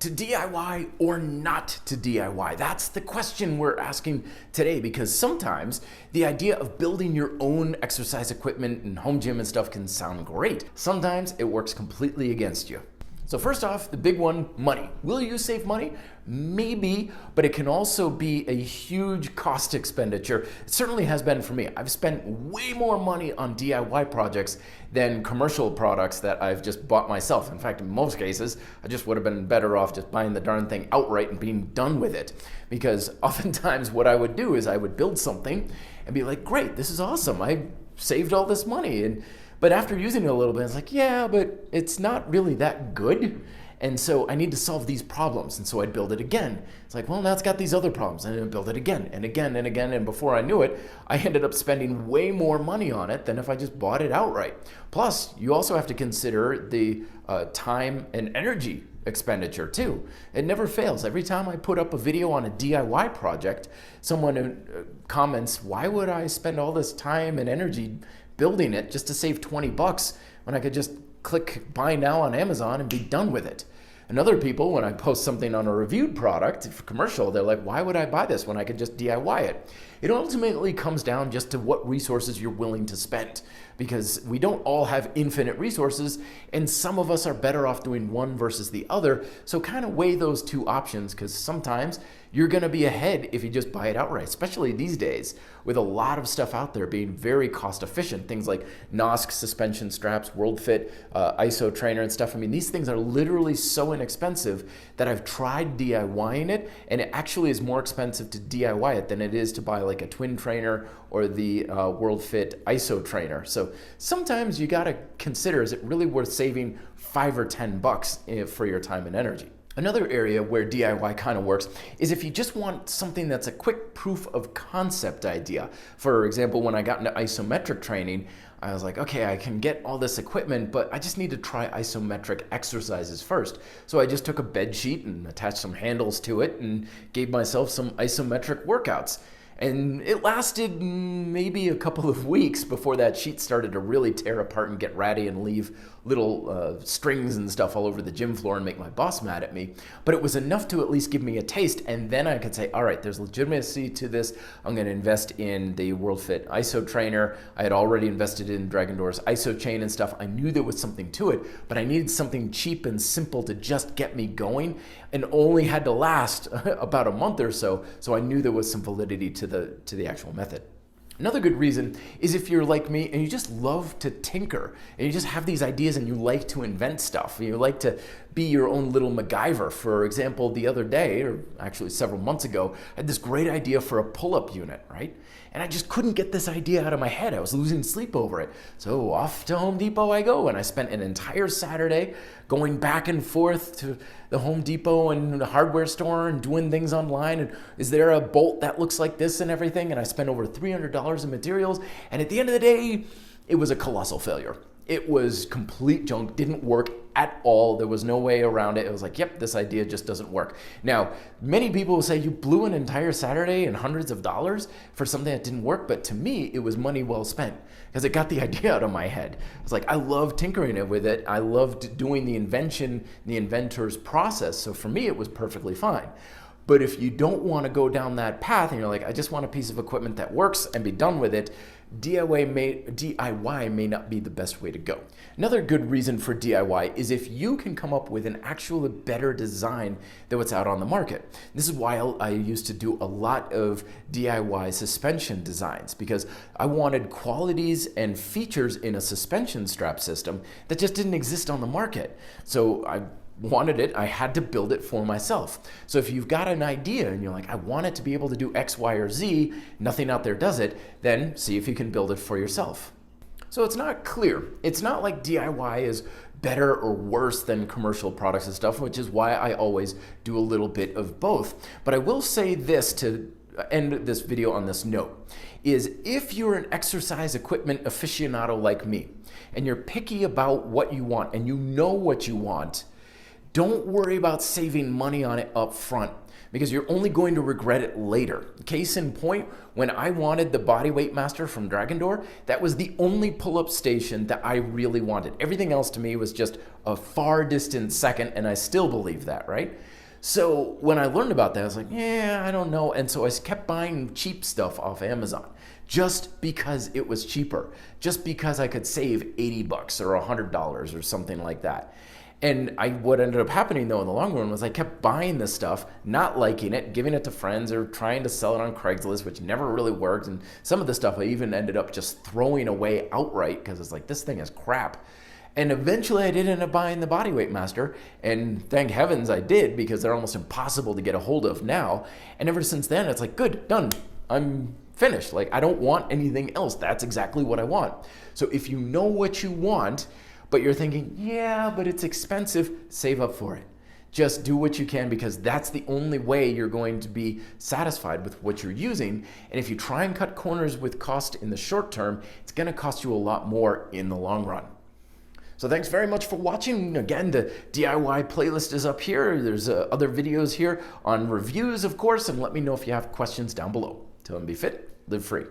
To DIY or not to DIY? That's the question we're asking today, because sometimes the idea of building your own exercise equipment and home gym and stuff can sound great. Sometimes it works completely against you. So first off, the big one, money. Will you save money? Maybe, but it can also be a huge cost expenditure. It certainly has been for me. I've spent way more money on DIY projects than commercial products that I've just bought myself. In fact, in most cases, I just would have been better off just buying the darn thing outright and being done with it. Because oftentimes what I would do is I would build something and be like, great, this is awesome. I saved all this money. But after using it a little bit, it's like, yeah, but it's not really that good. And so I need to solve these problems. And so I'd build it again. It's like, well, now it's got these other problems. And I'd build it again and again and again. And before I knew it, I ended up spending way more money on it than if I just bought it outright. Plus, you also have to consider the time and energy expenditure too. It never fails. Every time I put up a video on a DIY project, someone comments, why would I spend all this time and energy building it just to save 20 bucks when I could just click buy now on Amazon and be done with it? And other people, when I post something on a reviewed product, commercial, they're like, why would I buy this when I could just DIY it? It ultimately comes down just to what resources you're willing to spend, because we don't all have infinite resources, and some of us are better off doing one versus the other. So kind of weigh those two options, because sometimes you're going to be ahead if you just buy it outright, especially these days with a lot of stuff out there being very cost efficient. Things like NOSC suspension straps, WorldFit, ISO trainer and stuff. I mean, these things are literally so inexpensive that I've tried DIYing it, and it actually is more expensive to DIY it than it is to buy like a twin trainer or the WorldFit ISO trainer. So sometimes you got to consider, is it really worth saving $5 or $10 for your time and energy? Another area where DIY kind of works is if you just want something that's a quick proof of concept idea. For example, when I got into isometric training, I was like, okay, I can get all this equipment, but I just need to try isometric exercises first. So I just took a bed sheet and attached some handles to it and gave myself some isometric workouts. And it lasted maybe a couple of weeks before that sheet started to really tear apart and get ratty and leave little strings and stuff all over the gym floor and make my boss mad at me. But it was enough to at least give me a taste, and then I could say, all right, there's legitimacy to this. I'm going to invest in the WorldFit ISO trainer. I had already invested in Dragon Door's ISO chain and stuff. I knew there was something to it, but I needed something cheap and simple to just get me going, and only had to last about a month or so. So I knew there was some validity to the actual method. Another good reason is if you're like me and you just love to tinker and you just have these ideas and you like to invent stuff. You like to be your own little MacGyver. For example, the other day, or actually several months ago, I had this great idea for a pull-up unit, right? And I just couldn't get this idea out of my head. I was losing sleep over it. So off to Home Depot I go, and I spent an entire Saturday going back and forth to the Home Depot and the hardware store and doing things online. And is there a bolt that looks like this and everything? And I spent over $300 in materials. And at the end of the day, it was a colossal failure. It was complete junk, didn't work at all. There was no way around it. It was like, yep, this idea just doesn't work. Now, many people will say you blew an entire Saturday and hundreds of dollars for something that didn't work, but to me, it was money well spent because it got the idea out of my head. It's like, I love tinkering it with it. I loved doing the invention, the inventor's process. So for me, it was perfectly fine. But if you don't want to go down that path and you're like, I just want a piece of equipment that works and be done with it, DIY may not be the best way to go. Another good reason for DIY is if you can come up with an actually better design than what's out on the market. This is why I used to do a lot of DIY suspension designs, because I wanted qualities and features in a suspension strap system that just didn't exist on the market. So I wanted it, I had to build it for myself. So if you've got an idea and you're like, I want it to be able to do X, Y, or Z, nothing out there does it, then see if you can build it for yourself. So it's not clear. It's not like DIY is better or worse than commercial products and stuff, which is why I always do a little bit of both. But I will say this to end this video on this note, is if you're an exercise equipment aficionado like me, and you're picky about what you want, and you know what you want, Don't worry about saving money on it up front because you're only going to regret it later. Case in point, when I wanted the Bodyweight Master from Dragon Door, that was the only pull-up station that I really wanted. Everything else to me was just a far distant second, and I still believe that, right? So when I learned about that, I was like, yeah, I don't know. And so I kept buying cheap stuff off Amazon just because it was cheaper, just because I could save $80 or $100 or something like that. And what ended up happening though in the long run was I kept buying this stuff, not liking it, giving it to friends or trying to sell it on Craigslist, which never really worked. And some of the stuff I even ended up just throwing away outright because it's like, this thing is crap. And eventually I did end up buying the Bodyweight Master, and thank heavens I did because they're almost impossible to get a hold of now. And ever since then, it's like, good, done. I'm finished. Like, I don't want anything else. That's exactly what I want. So if you know what you want, but you're thinking, yeah, but it's expensive, save up for it. Just do what you can because that's the only way you're going to be satisfied with what you're using. And if you try and cut corners with cost in the short term, it's going to cost you a lot more in the long run. So thanks very much for watching. Again, the DIY playlist is up here. There's other videos here on reviews, of course, and let me know if you have questions down below. Till then, be fit, live free.